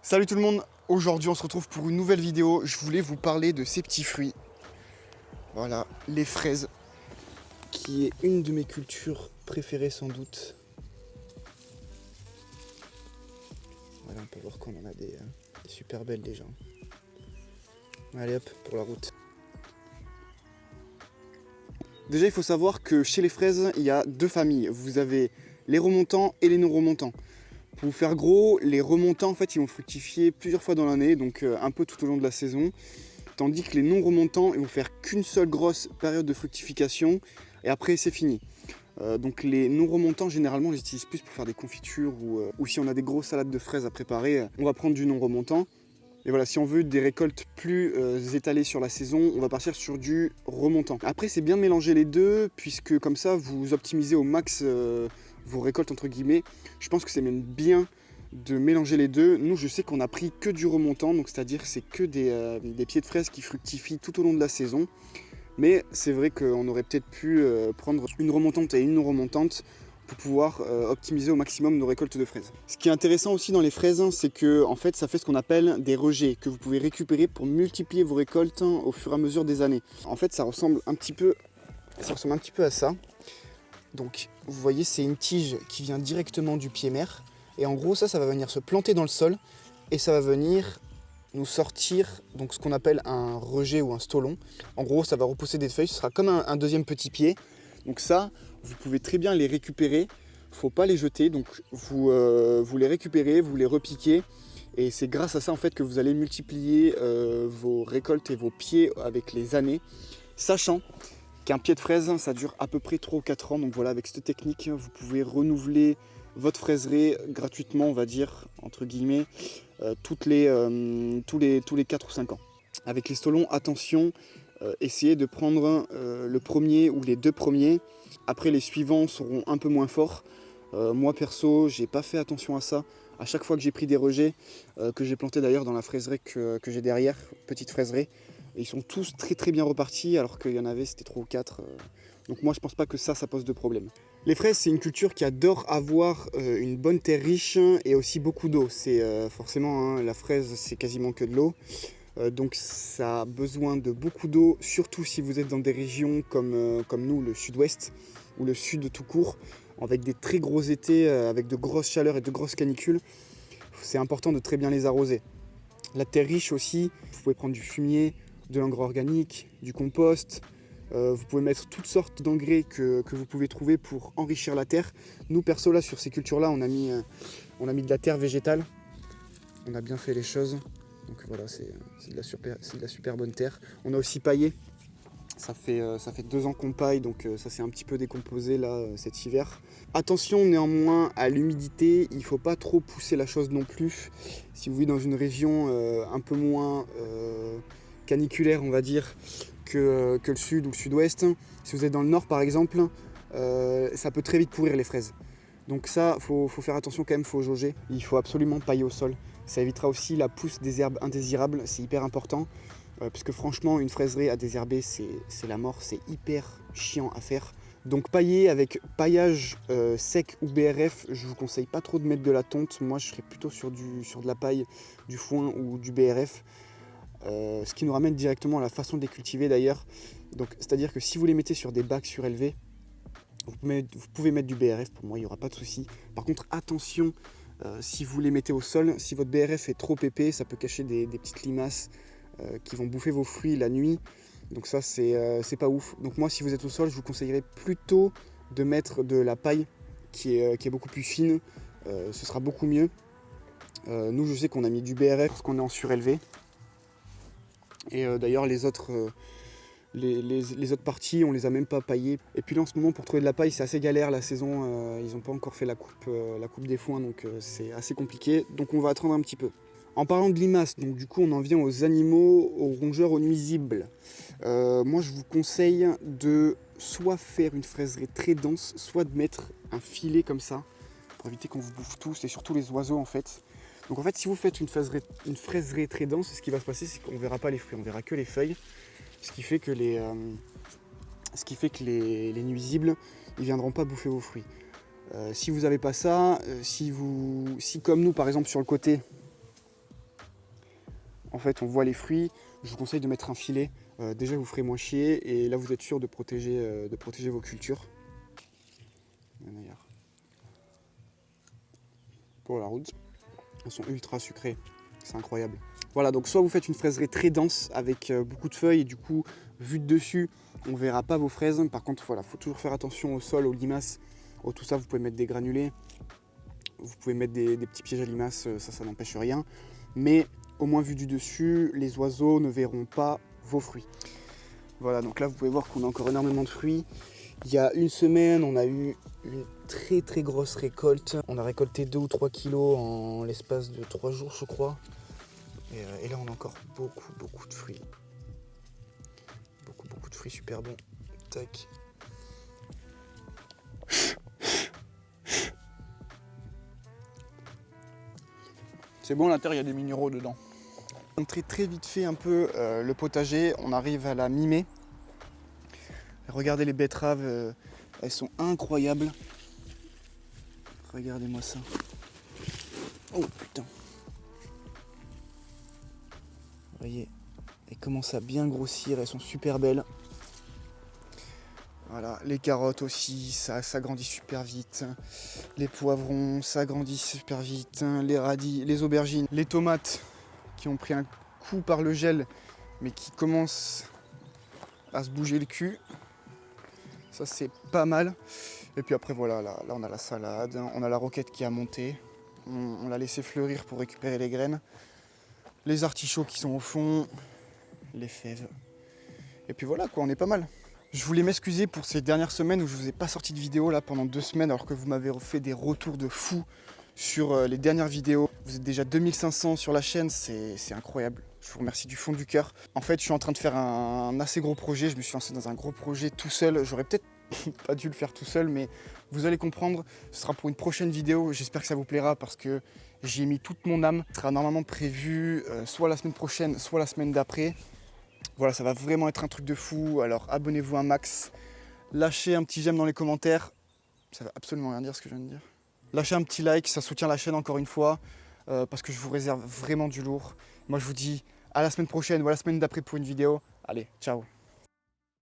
Salut tout le monde, aujourd'hui on se retrouve pour une nouvelle vidéo. Je voulais vous parler de ces petits fruits. Voilà, les fraises, qui est une de mes cultures préférées sans doute. Voilà, on peut voir qu'on en a des super belles déjà. Allez hop, pour la route. Déjà il faut savoir que chez les fraises, il y a deux familles. Vous avez les remontants et les non remontants. Pour vous faire gros, les remontants en fait ils vont fructifier plusieurs fois dans l'année, donc un peu tout au long de la saison. Tandis que les non remontants ils vont faire qu'une seule grosse période de fructification et après c'est fini. Donc les non remontants généralement on les utilise plus pour faire des confitures ou si on a des grosses salades de fraises à préparer, on va prendre du non remontant. Et voilà, si on veut des récoltes plus étalées sur la saison, on va partir sur du remontant. Après c'est bien de mélanger les deux puisque comme ça vous optimisez au max vos récoltes entre guillemets. Je pense que c'est même bien de mélanger les deux. Nous je sais qu'on a pris que du remontant, donc c'est-à-dire c'est que des pieds de fraises qui fructifient tout au long de la saison. Mais c'est vrai qu'on aurait peut-être pu prendre une remontante et une non remontante pour pouvoir optimiser au maximum nos récoltes de fraises. Ce qui est intéressant aussi dans les fraises, c'est que en fait ça fait ce qu'on appelle des rejets que vous pouvez récupérer pour multiplier vos récoltes au fur et à mesure des années. En fait ça ressemble un petit peu à ça. Donc vous voyez c'est une tige qui vient directement du pied mère et en gros ça va venir se planter dans le sol et ça va venir nous sortir donc ce qu'on appelle un rejet ou un stolon. En gros ça va repousser des feuilles, ce sera comme un deuxième petit pied. Donc ça vous pouvez très bien les récupérer, faut pas les jeter, donc vous les récupérez, vous les repiquez et c'est grâce à ça en fait que vous allez multiplier vos récoltes et vos pieds avec les années, sachant qu'un pied de fraise, ça dure à peu près 3 ou 4 ans. Donc voilà, avec cette technique, vous pouvez renouveler votre fraiserie gratuitement, on va dire, entre guillemets, tous les 4 ou 5 ans. Avec les stolons, attention, essayez de prendre le premier ou les deux premiers. Après, les suivants seront un peu moins forts. Moi, perso, j'ai pas fait attention à ça. À chaque fois que j'ai pris des rejets, que j'ai planté d'ailleurs dans la fraiserie que j'ai derrière, petite fraiserie, et ils sont tous très très bien repartis alors qu'il y en avait c'était 3 ou 4. Donc moi je pense pas que ça pose de problème. Les fraises c'est une culture qui adore avoir une bonne terre riche et aussi beaucoup d'eau. C'est forcément la fraise c'est quasiment que de l'eau. Donc ça a besoin de beaucoup d'eau, surtout si vous êtes dans des régions comme nous, le sud-ouest ou le sud tout court, avec des très gros étés, avec de grosses chaleurs et de grosses canicules. C'est important de très bien les arroser. La terre riche aussi, vous pouvez prendre du fumier, de l'engrais organique, du compost. Vous pouvez mettre toutes sortes d'engrais que vous pouvez trouver pour enrichir la terre. Nous perso là sur ces cultures là on a mis de la terre végétale. On a bien fait les choses. Donc voilà c'est de la super bonne terre. On a aussi paillé. Ça fait 2 ans qu'on paille, donc ça s'est un petit peu décomposé là cet hiver. Attention néanmoins à l'humidité, il ne faut pas trop pousser la chose non plus. Si vous vivez dans une région un peu moins caniculaire on va dire que le sud ou le sud-ouest, si vous êtes dans le nord par exemple, ça peut très vite pourrir les fraises. Donc ça, faut faire attention quand même, faut jauger. Il faut absolument pailler au sol. Ça évitera aussi la pousse des herbes indésirables, c'est hyper important. Puisque franchement une fraiserie à désherber c'est la mort, c'est hyper chiant à faire. Donc pailler avec paillage sec ou BRF, je vous conseille pas trop de mettre de la tonte. Moi je serais plutôt sur de la paille, du foin ou du BRF. Ce qui nous ramène directement à la façon de les cultiver d'ailleurs. Donc c'est à dire que si vous les mettez sur des bacs surélevés, vous pouvez mettre du BRF, pour moi il n'y aura pas de souci. Par contre attention, si vous les mettez au sol, si votre BRF est trop épais, ça peut cacher des petites limaces qui vont bouffer vos fruits la nuit. Donc ça c'est pas ouf. Donc moi si vous êtes au sol, je vous conseillerais plutôt de mettre de la paille qui est beaucoup plus fine. Ce sera beaucoup mieux. Nous je sais qu'on a mis du BRF parce qu'on est en surélevé. Et d'ailleurs les autres parties on les a même pas paillées. Et puis là en ce moment pour trouver de la paille c'est assez galère, la saison ils n'ont pas encore fait la coupe des foins, donc c'est assez compliqué, donc on va attendre un petit peu. En parlant de limaces, donc du coup on en vient aux animaux, aux rongeurs, aux nuisibles. Moi je vous conseille de soit faire une fraiserie très dense, soit de mettre un filet comme ça pour éviter qu'on vous bouffe tous et surtout les oiseaux en fait. Donc en fait si vous faites une fraiserie très dense, ce qui va se passer c'est qu'on ne verra pas les fruits, on verra que les feuilles, ce qui fait que les nuisibles ils viendront pas bouffer vos fruits. Si vous n'avez pas ça, si comme nous par exemple sur le côté En fait, on voit les fruits. Je vous conseille de mettre un filet. Déjà, vous ferez moins chier et là, vous êtes sûr de protéger vos cultures. Pour la route, elles sont ultra sucrées. C'est incroyable. Voilà, donc soit vous faites une fraiserie très dense avec beaucoup de feuilles et du coup, vu de dessus, on ne verra pas vos fraises. Par contre, voilà, il faut toujours faire attention au sol, aux limaces. Tout ça, vous pouvez mettre des granulés. Vous pouvez mettre des petits pièges à limaces, ça n'empêche rien. Mais au moins vu du dessus, les oiseaux ne verront pas vos fruits. Voilà, donc là, vous pouvez voir qu'on a encore énormément de fruits. Il y a une semaine, on a eu une très grosse récolte. On a récolté 2 ou 3 kilos en l'espace de 3 jours, je crois. Et là, on a encore beaucoup de fruits. Beaucoup de fruits super bons. Tac. C'est bon, à l'intérieur, il y a des minéraux dedans. On traite très vite fait un peu le potager. On arrive à la mi-mai. Regardez les betteraves, elles sont incroyables. Regardez-moi ça. Oh putain. Vous voyez, elles commencent à bien grossir, elles sont super belles. Voilà, les carottes aussi, ça grandit super vite. Les poivrons, ça grandit super vite. Les radis, les aubergines, les tomates qui ont pris un coup par le gel, mais qui commencent à se bouger le cul. Ça, c'est pas mal. Et puis après, voilà, là on a la salade, on a la roquette qui a monté. On l'a laissé fleurir pour récupérer les graines. Les artichauts qui sont au fond, les fèves. Et puis voilà, quoi, on est pas mal. Je voulais m'excuser pour ces dernières semaines où je vous ai pas sorti de vidéo là pendant 2 semaines alors que vous m'avez fait des retours de fou sur les dernières vidéos. Vous êtes déjà 2500 sur la chaîne, c'est incroyable. Je vous remercie du fond du cœur. En fait, je suis en train de faire un assez gros projet. Je me suis lancé dans un gros projet tout seul. J'aurais peut-être pas dû le faire tout seul, mais vous allez comprendre. Ce sera pour une prochaine vidéo. J'espère que ça vous plaira parce que j'y ai mis toute mon âme. Ce sera normalement prévu soit la semaine prochaine, soit la semaine d'après. Voilà, ça va vraiment être un truc de fou. Alors abonnez-vous un max. Lâchez un petit j'aime dans les commentaires. Ça va absolument rien dire ce que je viens de dire. Lâchez un petit like, ça soutient la chaîne encore une fois. Parce que je vous réserve vraiment du lourd. Moi je vous dis à la semaine prochaine ou à la semaine d'après pour une vidéo. Allez, ciao.